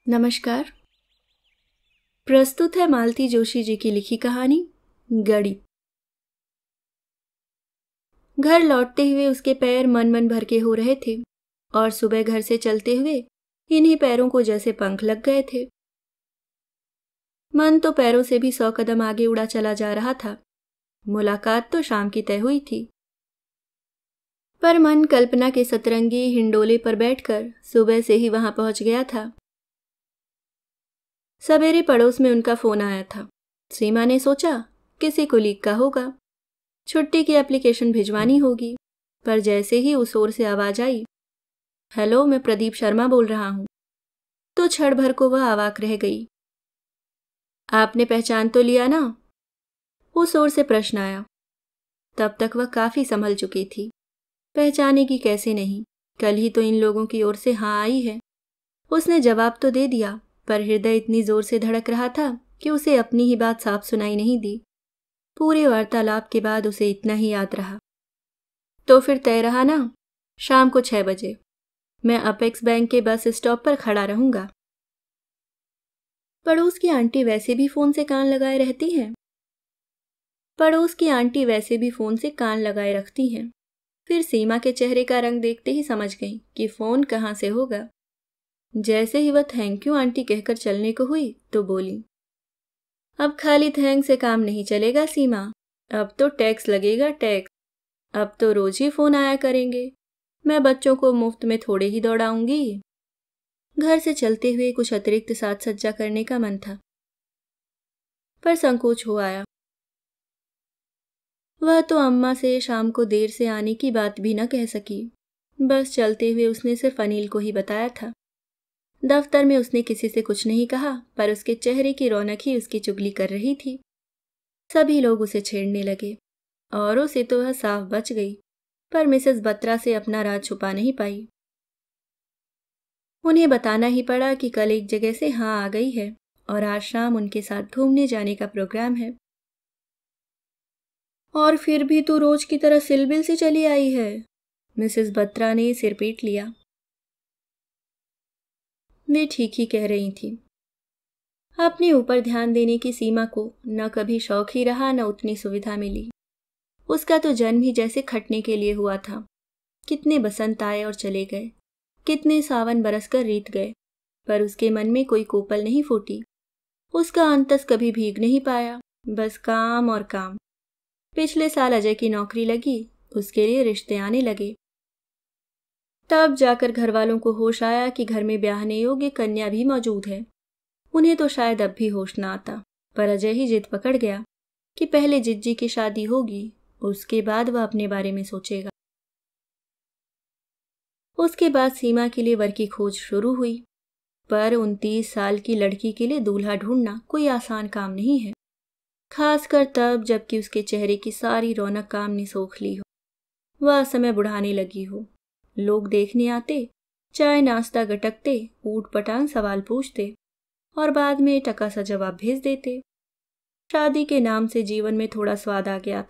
नमस्कार। प्रस्तुत है मालती जोशी जी की लिखी कहानी गड़ी। घर लौटते हुए उसके पैर मन मन भर के हो रहे थे और सुबह घर से चलते हुए इन्हीं पैरों को जैसे पंख लग गए थे। मन तो पैरों से भी 100 कदम आगे उड़ा चला जा रहा था। मुलाकात तो शाम की तय हुई थी, पर मन कल्पना के सतरंगी हिंडोले पर बैठकर सुबह से ही वहां पहुंच गया था। सवेरे पड़ोस में उनका फोन आया था। सीमा ने सोचा किसी कुलीग का होगा, छुट्टी की एप्लीकेशन भिजवानी होगी, पर जैसे ही उस ओर से आवाज आई, हेलो, मैं प्रदीप शर्मा बोल रहा हूं, तो क्षण भर को वह अवाक रह गई। आपने पहचान तो लिया ना? उस ओर से प्रश्न आया। तब तक वह काफी संभल चुकी थी। पहचाने की कैसे नहीं, कल ही तो इन लोगों की ओर से हाँ आई है। उसने जवाब तो दे दिया, पर हृदय इतनी जोर से धड़क रहा था कि उसे अपनी ही बात साफ सुनाई नहीं दी। पूरे वार्तालाप के बाद उसे इतना ही याद रहा। तो फिर तय रहा ना, शाम को 6 बजे मैं अपेक्स बैंक के बस स्टॉप पर खड़ा रहूंगा। पड़ोस की आंटी वैसे भी फोन से कान लगाए रहती हैं। फिर सीमा के चेहरे का रंग देखते ही समझ गई कि फोन कहाँ से होगा। जैसे ही वह थैंक यू आंटी कहकर चलने को हुई तो बोली, अब खाली थैंक से काम नहीं चलेगा सीमा, अब तो टैक्स लगेगा, टैक्स। अब तो रोज ही फोन आया करेंगे, मैं बच्चों को मुफ्त में थोड़े ही दौड़ाऊंगी। घर से चलते हुए कुछ अतिरिक्त साज सज्जा करने का मन था, पर संकोच हो आया। वह तो अम्मा से शाम को देर से आने की बात भी न कह सकी। बस चलते हुए उसने सिर्फ अनिल को ही बताया था। दफ्तर में उसने किसी से कुछ नहीं कहा, पर उसके चेहरे की रौनक ही उसकी चुगली कर रही थी। सभी लोग उसे छेड़ने लगे और उसे तो वह साफ बच गई, पर मिसेस बत्रा से अपना राज छुपा नहीं पाई। उन्हें बताना ही पड़ा कि कल एक जगह से हाँ आ गई है और आज शाम उनके साथ घूमने जाने का प्रोग्राम है। और फिर भी तू रोज की तरह सिलबिल से चली आई है, मिसेस बत्रा ने सिर पीट लिया। वे ठीक ही कह रही थी। अपने ऊपर ध्यान देने की सीमा को न कभी शौक ही रहा, न उतनी सुविधा मिली। उसका तो जन्म ही जैसे खटने के लिए हुआ था। कितने बसंत आए और चले गए, कितने सावन बरसकर रीत गए, पर उसके मन में कोई कोपल नहीं फूटी। उसका अंतस कभी भीग नहीं पाया, बस काम और काम। पिछले साल अजय की नौकरी लगी, उसके लिए रिश्ते आने लगे। तब जाकर घर वालों को होश आया कि घर में ब्याहने योग्य कन्या भी मौजूद है। उन्हें तो शायद अब भी होश न आता, पर अजय ही जिद पकड़ गया कि पहले जिज्जी की शादी होगी, उसके बाद वह अपने बारे में सोचेगा। उसके बाद सीमा के लिए वर की खोज शुरू हुई, पर 29 साल की लड़की के लिए दूल्हा ढूंढना कोई आसान काम नहीं है, खासकर तब जबकि उसके चेहरे की सारी रौनक काम ने सोख ली हो। वह समय बुढ़ाने लगी हो। लोग देखने आते, चाय नाश्ता गटकते, ऊट पटांग सवाल पूछते और बाद में टका सा जवाब भेज देते। शादी के नाम से जीवन में थोड़ा स्वाद आ गया।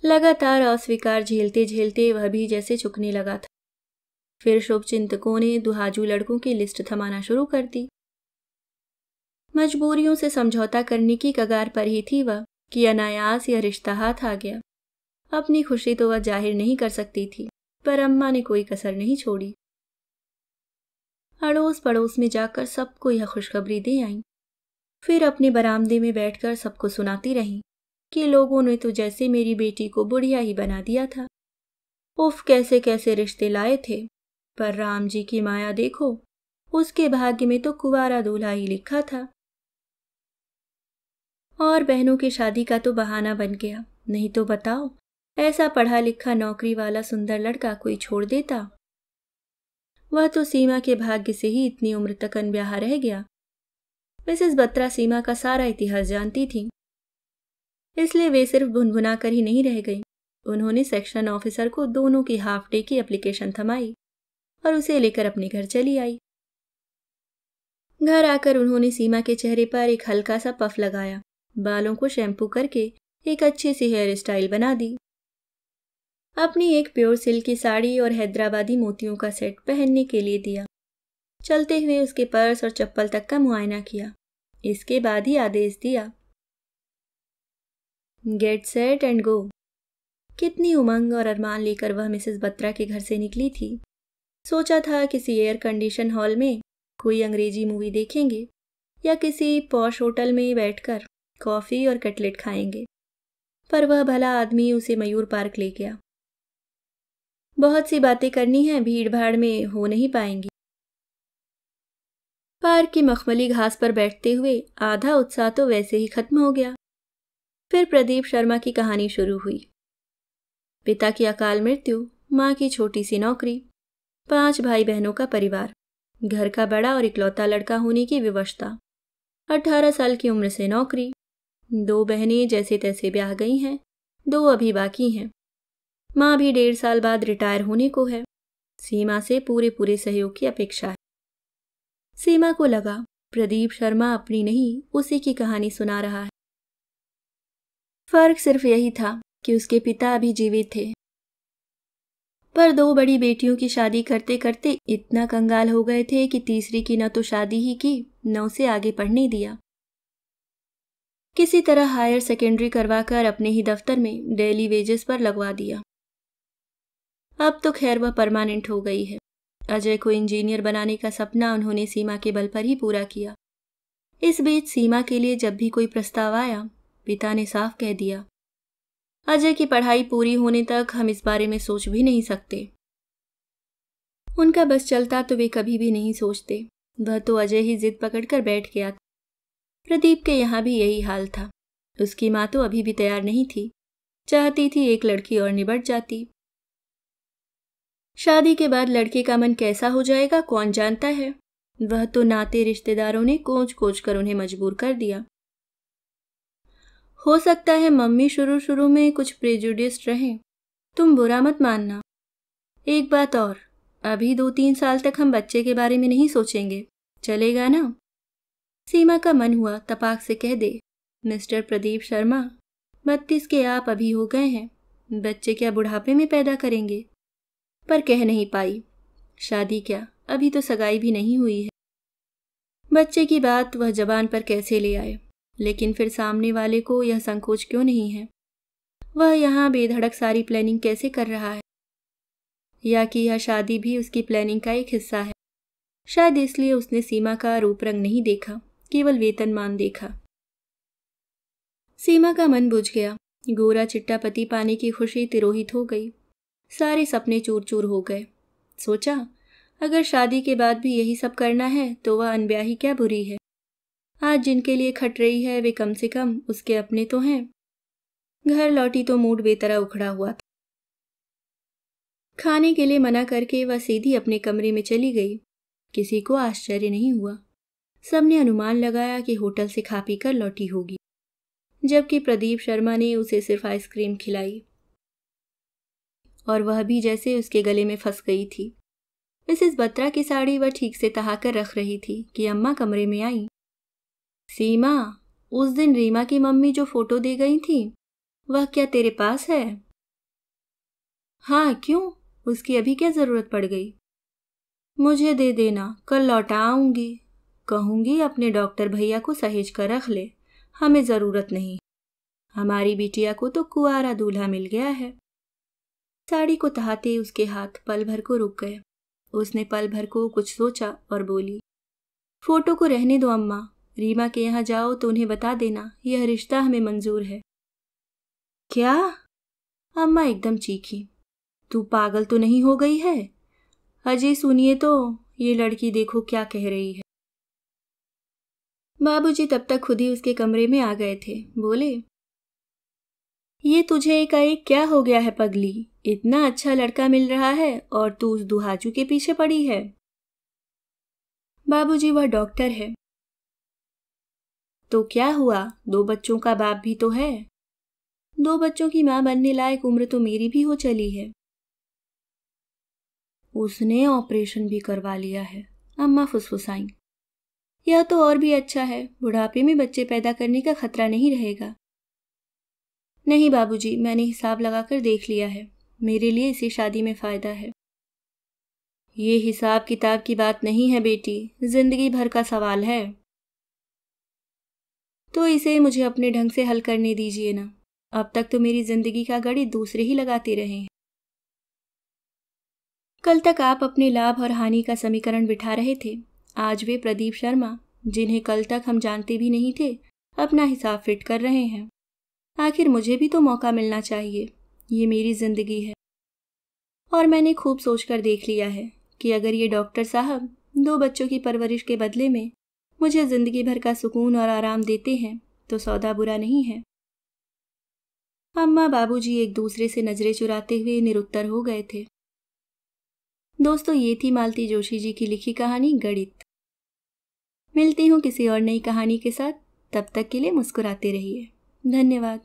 लगातार अस्वीकार झेलते झेलते वह भी जैसे चुकने लगा था। फिर शुभचिंतकों ने दुहाजू लड़कों की लिस्ट थमाना शुरू कर दी। मजबूरियों से समझौता करने की कगार पर ही थी वह कि अनायास यह रिश्ता हाथ आ गया। अपनी खुशी तो वह जाहिर नहीं कर सकती थी, पर अम्मा ने कोई कसर नहीं छोड़ी। अड़ोस पड़ोस में जाकर सबको यह खुशखबरी दे आई। फिर अपने बरामदे में बैठकर सबको सुनाती रही कि लोगों ने तो जैसे मेरी बेटी को बुढ़िया ही बना दिया था। उफ, कैसे कैसे रिश्ते लाए थे, पर राम जी की माया देखो, उसके भाग्य में तो कुंवारा दूल्हा ही लिखा था। और बहनों की शादी का तो बहाना बन गया, नहीं तो बताओ, ऐसा पढ़ा लिखा नौकरी वाला सुंदर लड़का कोई छोड़ देता। वह तो सीमा के भाग्य से ही इतनी उम्र तक अनब्याहा रह गया। मिसेस बत्रा सीमा का सारा इतिहास जानती थी, इसलिए वे सिर्फ भुनभुना कर ही नहीं रह गई। उन्होंने सेक्शन ऑफिसर को दोनों की हाफ डे की एप्लीकेशन थमाई और उसे लेकर अपने घर चली आई। घर आकर उन्होंने सीमा के चेहरे पर एक हल्का सा पफ लगाया, बालों को शैम्पू करके एक अच्छी सी हेयर स्टाइल बना दी। अपनी एक प्योर सिल्क की साड़ी और हैदराबादी मोतियों का सेट पहनने के लिए दिया। चलते हुए उसके पर्स और चप्पल तक का मुआयना किया। इसके बाद ही आदेश दिया, गेट सेट एंड गो। कितनी उमंग और अरमान लेकर वह मिसेस बत्रा के घर से निकली थी। सोचा था किसी एयर कंडीशन हॉल में कोई अंग्रेजी मूवी देखेंगे या किसी पॉश होटल में बैठकर कॉफी और कटलेट खाएंगे, पर वह भला आदमी उसे मयूर पार्क ले गया। बहुत सी बातें करनी हैं, भीड़ भाड़ में हो नहीं पाएंगी। पार्क की मखमली घास पर बैठते हुए आधा उत्साह तो वैसे ही खत्म हो गया। फिर प्रदीप शर्मा की कहानी शुरू हुई। पिता की अकाल मृत्यु, माँ की छोटी सी नौकरी, 5 भाई बहनों का परिवार, घर का बड़ा और इकलौता लड़का होने की विवशता, 18 साल की उम्र से नौकरी, 2 बहनें जैसे तैसे ब्याह गई हैं, 2 अभी बाकी हैं। माँ भी 1.5 साल बाद रिटायर होने को है। सीमा से पूरे सहयोग की अपेक्षा है। सीमा को लगा प्रदीप शर्मा अपनी नहीं उसी की कहानी सुना रहा है। फर्क सिर्फ यही था कि उसके पिता अभी जीवित थे, पर 2 बड़ी बेटियों की शादी करते करते इतना कंगाल हो गए थे कि तीसरी की न तो शादी ही की, न उसे आगे पढ़ने दिया। किसी तरह हायर सेकेंडरी करवाकर अपने ही दफ्तर में डेली वेजेस पर लगवा दिया। अब तो खैर वह परमानेंट हो गई है। अजय को इंजीनियर बनाने का सपना उन्होंने सीमा के बल पर ही पूरा किया। इस बीच सीमा के लिए जब भी कोई प्रस्ताव आया, पिता ने साफ कह दिया, अजय की पढ़ाई पूरी होने तक हम इस बारे में सोच भी नहीं सकते। उनका बस चलता तो वे कभी भी नहीं सोचते। वह तो अजय ही जिद पकड़कर बैठ गया। प्रदीप के यहाँ भी यही हाल था। उसकी माँ तो अभी भी तैयार नहीं थी, चाहती थी एक लड़की और निबट जाती। शादी के बाद लड़के का मन कैसा हो जाएगा कौन जानता है। वह तो नाते रिश्तेदारों ने कोच कोच कर उन्हें मजबूर कर दिया। हो सकता है मम्मी शुरू में कुछ प्रेजुडिस्ड रहें, तुम बुरा मत मानना। एक बात और, अभी 2-3 साल तक हम बच्चे के बारे में नहीं सोचेंगे, चलेगा ना? सीमा का मन हुआ तपाक से कह दे, मिस्टर प्रदीप शर्मा, 32 के आप अभी हो गए हैं, बच्चे क्या बुढ़ापे में पैदा करेंगे? पर कह नहीं पाई। शादी क्या, अभी तो सगाई भी नहीं हुई है। बच्चे की बात वह जबान पर कैसे ले आए, लेकिन फिर सामने वाले को यह संकोच क्यों नहीं है? वह यहाँ बेधड़क सारी प्लानिंग कैसे कर रहा है? या कि यह शादी भी उसकी प्लानिंग का एक हिस्सा है? शायद इसलिए उसने सीमा का रूप रंग नहीं देखा, केवल वेतनमान देखा। सीमा का मन बुझ गया। गोरा चिट्टा पति पाने की खुशी तिरोहित हो गई। सारे सपने चूर चूर हो गए। सोचा, अगर शादी के बाद भी यही सब करना है तो वह अनब्याही क्या बुरी है। आज जिनके लिए खट रही है वे कम से कम उसके अपने तो हैं। घर लौटी तो मूड बेतरह उखड़ा हुआ था। खाने के लिए मना करके वह सीधी अपने कमरे में चली गई। किसी को आश्चर्य नहीं हुआ। सबने अनुमान लगाया कि होटल से खा पी कर लौटी होगी, जबकि प्रदीप शर्मा ने उसे सिर्फ आइसक्रीम खिलाई और वह भी जैसे उसके गले में फंस गई थी। मिसेस बत्रा की साड़ी वह ठीक से तहाकर रख रही थी कि अम्मा कमरे में आई। सीमा, उस दिन रीमा की मम्मी जो फोटो दे गई थी वह क्या तेरे पास है? हाँ, क्यों? उसकी अभी क्या जरूरत पड़ गई? मुझे दे देना, कल लौटा आऊंगी। कहूंगी अपने डॉक्टर भैया को सहेज कर रख ले, हमें जरूरत नहीं। हमारी बिटिया को तो कुंवारा दूल्हा मिल गया है। साड़ी को तहाते उसके हाथ पल भर को रुक गए। उसने पल भर को कुछ सोचा और बोली, फोटो को रहने दो अम्मा, रीमा के यहाँ जाओ तो उन्हें बता देना यह रिश्ता हमें मंजूर है। क्या? अम्मा एकदम चीखी, तू पागल तो नहीं हो गई है? अजय सुनिए तो, ये लड़की देखो क्या कह रही है। बाबूजी तब तक खुद ही उसके कमरे में आ गए थे। बोले, ये तुझे एकाएक क्या हो गया है पगली? इतना अच्छा लड़का मिल रहा है और तू उस दुहाजू के पीछे पड़ी है। बाबूजी वह डॉक्टर है। तो क्या हुआ, 2 बच्चों का बाप भी तो है। 2 बच्चों की मां बनने लायक उम्र तो मेरी भी हो चली है। उसने ऑपरेशन भी करवा लिया है, अम्मा फुसफुसाई। यह तो और भी अच्छा है, बुढ़ापे में बच्चे पैदा करने का खतरा नहीं रहेगा। नहीं बाबूजी, मैंने हिसाब लगाकर देख लिया है, मेरे लिए इसी शादी में फायदा है। ये हिसाब किताब की बात नहीं है बेटी, जिंदगी भर का सवाल है। तो इसे मुझे अपने ढंग से हल करने दीजिए ना। अब तक तो मेरी जिंदगी का गणित दूसरे ही लगाते रहे हैं। कल तक आप अपने लाभ और हानि का समीकरण बिठा रहे थे, आज वे प्रदीप शर्मा, जिन्हें कल तक हम जानते भी नहीं थे, अपना हिसाब फिट कर रहे हैं। आखिर मुझे भी तो मौका मिलना चाहिए। ये मेरी जिंदगी है और मैंने खूब सोचकर देख लिया है कि अगर ये डॉक्टर साहब 2 बच्चों की परवरिश के बदले में मुझे जिंदगी भर का सुकून और आराम देते हैं तो सौदा बुरा नहीं है। अम्मा बाबूजी एक दूसरे से नजरें चुराते हुए निरुत्तर हो गए थे। दोस्तों, ये थी मालती जोशी जी की लिखी कहानी गणित। मिलती हूँ किसी और नई कहानी के साथ। तब तक के लिए मुस्कुराते रहिए। धन्यवाद।